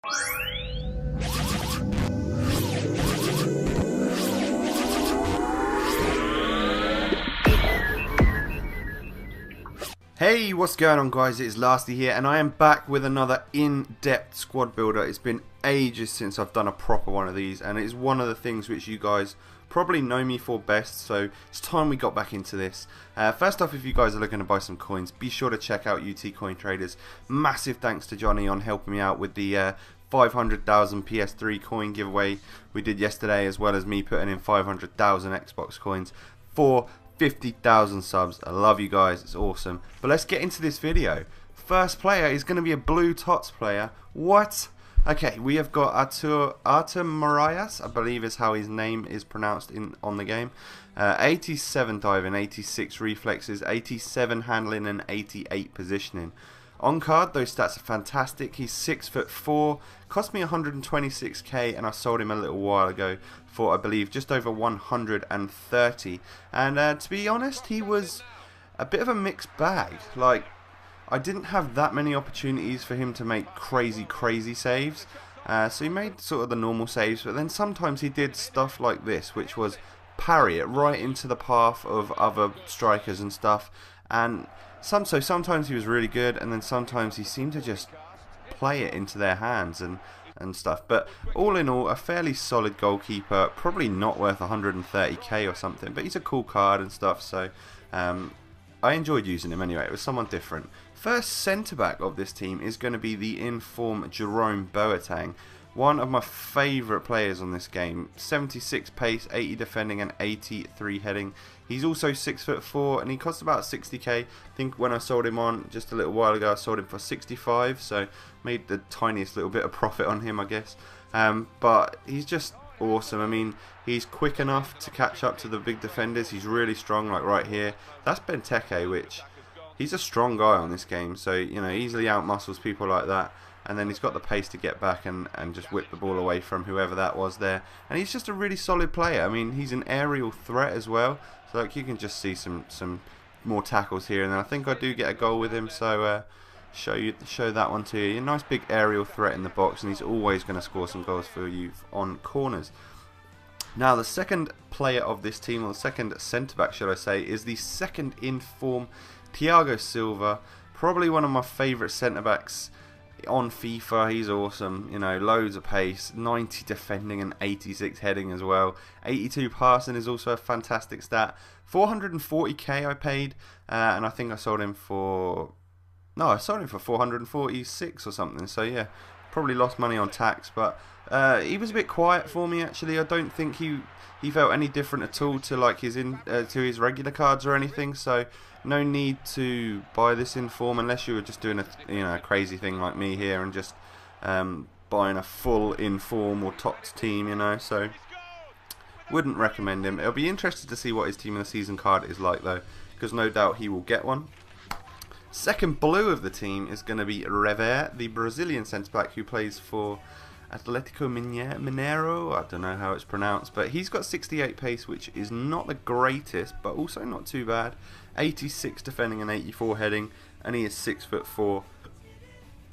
Hey, what's going on guys, it is la5ty here and I am back with another in-depth squad builder. It's been ages since I've done a proper one of these and it's one of the things which you guys probably know me for best, so it's time we got back into this. First off, if you guys are looking to buy some coins, be sure to check out UT Coin Traders. Massive thanks to Johnny on helping me out with the 500,000 PS3 coin giveaway we did yesterday, as well as me putting in 500,000 Xbox coins for 50,000 subs. I love you guys, it's awesome. But let's get into this video. First player is going to be a blue TOTS player. What? Okay, we have got Artur Marias, I believe is how his name is pronounced on the game. 87 diving, 86 reflexes, 87 handling and 88 positioning. On card, those stats are fantastic. He's 6'4", cost me 126k, and I sold him a little while ago for, I believe, just over 130. And to be honest, he was a bit of a mixed bag. Like, I didn't have that many opportunities for him to make crazy saves. So he made sort of the normal saves, but then sometimes he did stuff like this, which was parry it right into the path of other strikers and stuff. And so sometimes he was really good, and then sometimes he seemed to just play it into their hands and stuff. But all in all, a fairly solid goalkeeper. Probably not worth 130k or something, but he's a cool card and stuff. So I enjoyed using him anyway. It was someone different. First centre back of this team is going to be the in-form Jerome Boateng. One of my favourite players on this game. 76 pace, 80 defending and 83 heading. He's also 6'4", and he costs about 60k. I think when I sold him on just a little while ago, I sold him for 65, so made the tiniest little bit of profit on him, I guess. But he's just awesome. I mean, he's quick enough to catch up to the big defenders. He's really strong, like right here. That's Benteke, which he's a strong guy on this game, so you know, easily outmuscles people like that. And then he's got the pace to get back and just whip the ball away from whoever that was there. And he's just a really solid player. I mean, he's an aerial threat as well. So like, you can just see some more tackles here. And then I think I do get a goal with him. So show that one to you. A nice big aerial threat in the box. And he's always going to score some goals for you on corners. Now the second player of this team, or the second centre-back should I say, is the second in form Thiago Silva. Probably one of my favourite centre-backs on FIFA. He's awesome, you know, loads of pace, 90 defending and 86 heading as well. 82 passing is also a fantastic stat. 440k I paid, and I think I sold him for, no, I sold him for 446 or something. So yeah, probably lost money on tax, but he was a bit quiet for me actually. I don't think he felt any different at all to like his to his regular cards or anything. So no need to buy this in form unless you were just doing a crazy thing like me here and just buying a full in form or TOTS team, you know. So wouldn't recommend him. It'll be interesting to see what his team of the season card is like though, because no doubt he will get one. Second blue of the team is going to be Rever, the Brazilian centre back who plays for Atlético Mineiro. I don't know how it's pronounced, but he's got 68 pace, which is not the greatest, but also not too bad. 86 defending and 84 heading, and he is 6'4".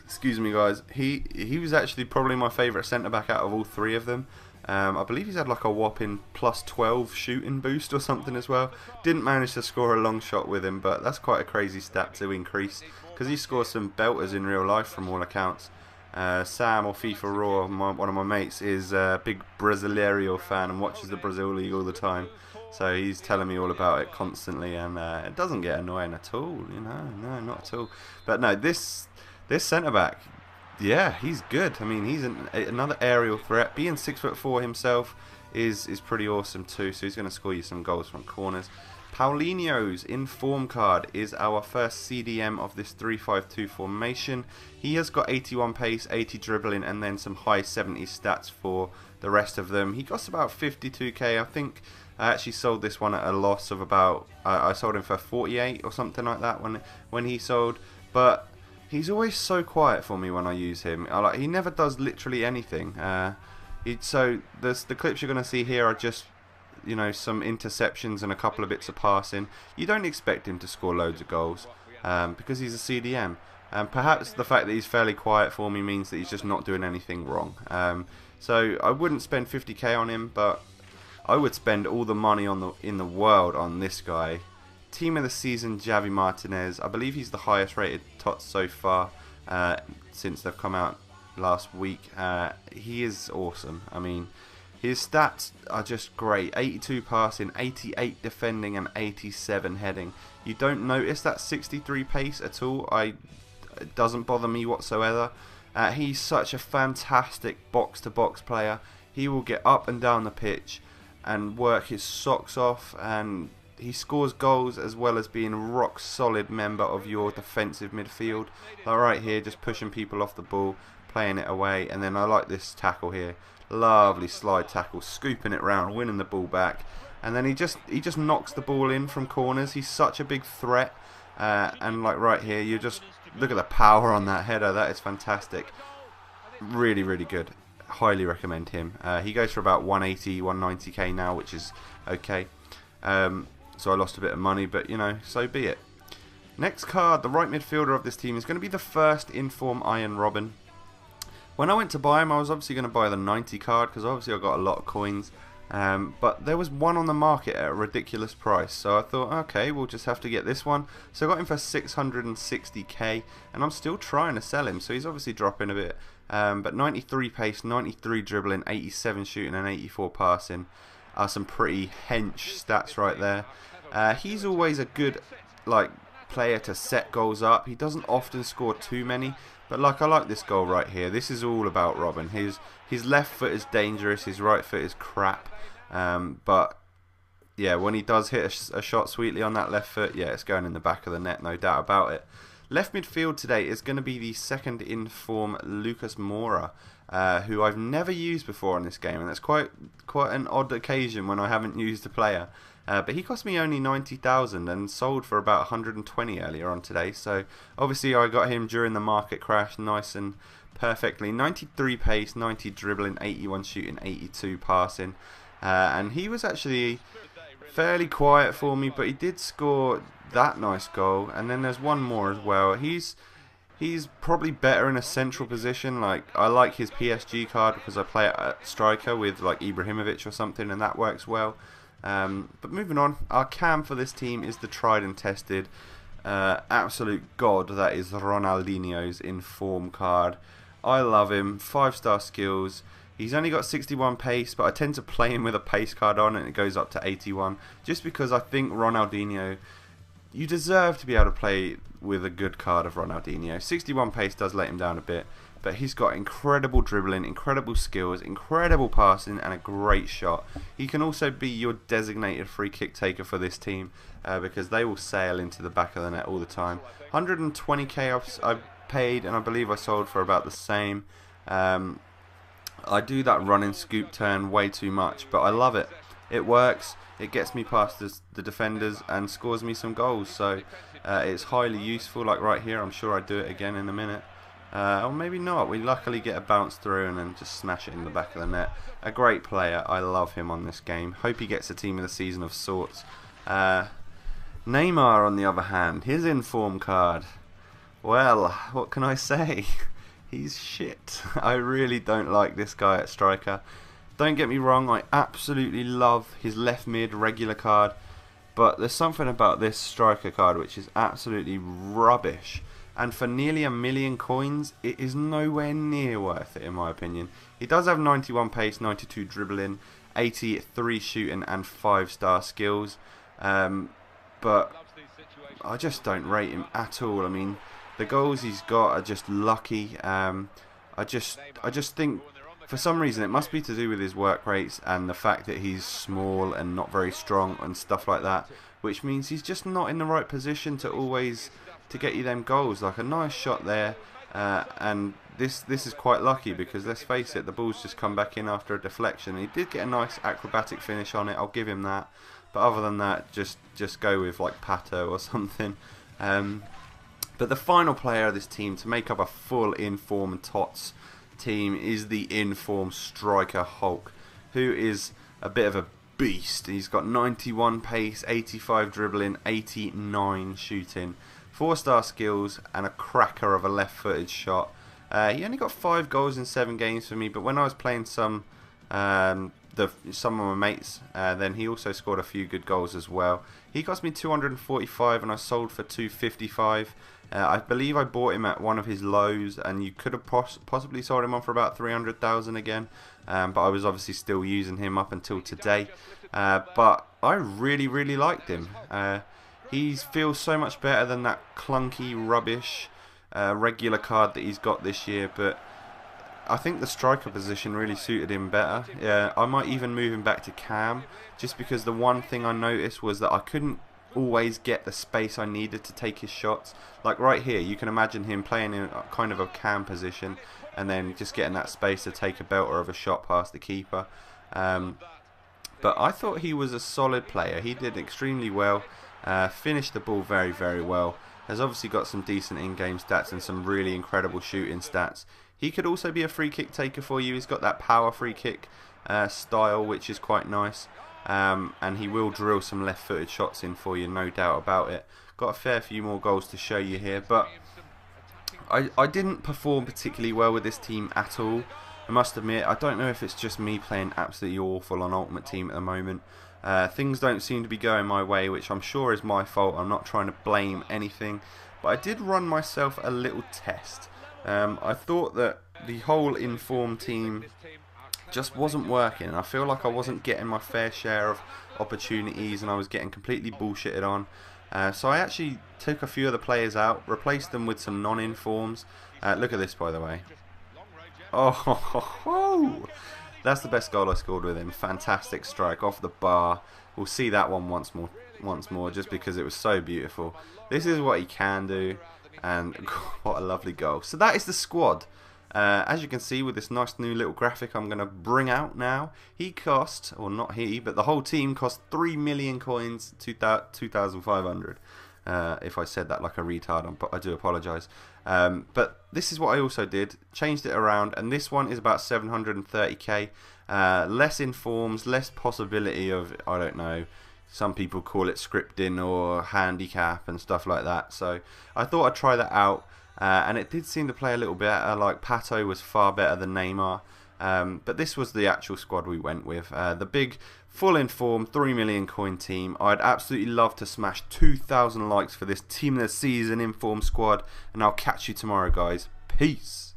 Excuse me, guys. He was actually probably my favourite centre back out of all three of them. I believe he's had like a whopping plus 12 shooting boost or something as well. Didn't manage to score a long shot with him, but that's quite a crazy stat to increase because he scores some belters in real life from all accounts. Sam or FIFA Raw, one of my mates, is a big Brasileiro fan and watches the Brazil League all the time. So he's telling me all about it constantly, and it doesn't get annoying at all, you know, no, not at all. But no, this centre back, yeah, he's good. I mean, he's another aerial threat. Being 6'4" himself is pretty awesome too. So he's going to score you some goals from corners. Paulinho's in-form card is our first CDM of this 3-5-2 formation. He has got 81 pace, 80 dribbling, and then some high 70s stats for the rest of them. He costs about 52k. I think I actually sold this one at a loss of about, I sold him for 48 or something like that when he sold. But he's always so quiet for me when I use him. He never does literally anything. So the clips you're going to see here are just, you know, some interceptions and a couple of bits of passing. You don't expect him to score loads of goals because he's a CDM. And perhaps the fact that he's fairly quiet for me means that he's just not doing anything wrong. So I wouldn't spend 50k on him, but I would spend all the money in the world on this guy. Team of the season, Javi Martinez. I believe he's the highest rated TOTS so far since they've come out last week. He is awesome. I mean, his stats are just great. 82 passing, 88 defending, and 87 heading. You don't notice that 63 pace at all. It doesn't bother me whatsoever. He's such a fantastic box-to-box player. He will get up and down the pitch and work his socks off, and he scores goals as well as being a rock solid member of your defensive midfield. Like right here, just pushing people off the ball, playing it away. And then I like this tackle here. Lovely slide tackle, scooping it round, winning the ball back. And then he just knocks the ball in from corners. He's such a big threat. And like right here, you just look at the power on that header. That is fantastic. Really, really good. Highly recommend him. He goes for about 180, 190k now, which is okay. So I lost a bit of money, but you know, so be it. Next card, the right midfielder of this team, is going to be the first in-form Iron Robin. When I went to buy him, I was obviously going to buy the 90 card because obviously I got a lot of coins. But there was one on the market at a ridiculous price, so I thought, okay, we'll just have to get this one. So I got him for 660k, and I'm still trying to sell him, so he's obviously dropping a bit. But 93 pace, 93 dribbling, 87 shooting, and 84 passing are some pretty hench stats right there. He's always a good player to set goals up. He doesn't often score too many, but I like this goal right here. This is all about Robin. His left foot is dangerous, his right foot is crap. But yeah, when he does hit a shot sweetly on that left foot, yeah, it's going in the back of the net, no doubt about it. Left midfield today is going to be the second in form Lucas Moura, who I've never used before in this game, and that's quite an odd occasion when I haven't used a player. But he cost me only 90,000 and sold for about 120 earlier on today. So obviously I got him during the market crash, nice and perfectly. 93 pace, 90 dribbling, 81 shooting, 82 passing, and he was actually fairly quiet for me, but he did score that nice goal. And then there's one more as well. He's probably better in a central position. I like his PSG card because I play it at striker with Ibrahimovic or something, and that works well. But moving on, our cam for this team is the tried and tested absolute god that is Ronaldinho's in-form card. I love him, 5-star skills. He's only got 61 pace, but I tend to play him with a pace card on and it goes up to 81, just because I think Ronaldinho, you deserve to be able to play with a good card of Ronaldinho. 61 pace does let him down a bit, but he's got incredible dribbling, incredible skills, incredible passing, and a great shot. He can also be your designated free kick taker for this team, because they will sail into the back of the net all the time. 120k I've paid, and I believe I sold for about the same. I do that running scoop turn way too much, but I love it. It works. It gets me past the defenders and scores me some goals. So it's highly useful. Like right here, I'm sure I'd do it again in a minute. Or maybe not. We luckily get a bounce through and then just smash it in the back of the net. A great player. I love him on this game. Hope he gets a team of the season of sorts. Neymar, on the other hand, his in-form card. Well, what can I say? He's shit. I really don't like this guy at striker. Don't get me wrong, I absolutely love his left mid regular card, but there's something about this striker card which is absolutely rubbish. And for nearly 1 million coins, it is nowhere near worth it in my opinion. He does have 91 pace, 92 dribbling, 83 shooting, and 5-star skills. But I just don't rate him at all. I mean, the goals he's got are just lucky. I just think for some reason it must be to do with his work rates and the fact that he's small and not very strong and stuff like that, which means he's just not in the right position to get you them goals. Like a nice shot there, and this is quite lucky because let's face it, the ball's just come back in after a deflection. He did get a nice acrobatic finish on it, I'll give him that, but other than that, just go with like Pato or something. But the final player of this team to make up a full in-form TOTS team is the in-form striker Hulk, who is a bit of a beast. He's got 91 pace, 85 dribbling, 89 shooting. 4-star skills and a cracker of a left-footed shot. He only got 5 goals in 7 games for me, but when I was playing some of my mates, then he also scored a few good goals as well. He cost me 245 and I sold for 255. I believe I bought him at one of his lows, and you could have possibly sold him on for about 300,000 again, but I was obviously still using him up until today. But I really liked him. He feels so much better than that clunky rubbish regular card that he's got this year, but I think the striker position really suited him better. I might even move him back to cam, just because the one thing I noticed was that I couldn't always get the space I needed to take his shots. Like right here, you can imagine him playing in kind of a cam position and then just getting that space to take a belter of a shot past the keeper. But I thought he was a solid player. He did extremely well, finished the ball very well, has obviously got some decent in-game stats and some really incredible shooting stats. He could also be a free kick taker for you. He's got that power free kick style, which is quite nice. And he will drill some left-footed shots in for you, no doubt about it. Got a fair few more goals to show you here, but I didn't perform particularly well with this team at all. I must admit, I don't know if it's just me playing absolutely awful on Ultimate Team at the moment. Things don't seem to be going my way, which I'm sure is my fault. I'm not trying to blame anything, but I did run myself a little test. I thought that the whole informed team just wasn't working. I feel like I wasn't getting my fair share of opportunities and I was getting completely bullshitted on. So I actually took a few of the players out, replaced them with some non-informs. Look at this, by the way. Oh, that's the best goal I scored with him. Fantastic strike off the bar. We'll see that one once more, just because it was so beautiful. This is what he can do, and what a lovely goal. So that is the squad. As you can see with this nice new little graphic I'm going to bring out now, he cost, or not he, but the whole team cost 3 million coins, 2,500. If I said that like a retard, I do apologise. But this is what I also did, changed it around, and this one is about 730k. Less informs, less possibility of, I don't know, some people call it scripting or handicap and stuff like that. So I thought I'd try that out. And it did seem to play a little better. Like Pato was far better than Neymar, but this was the actual squad we went with. The big, full informed 3 million coin team. I'd absolutely love to smash 2,000 likes for this team of the season informed squad, and I'll catch you tomorrow, guys. Peace.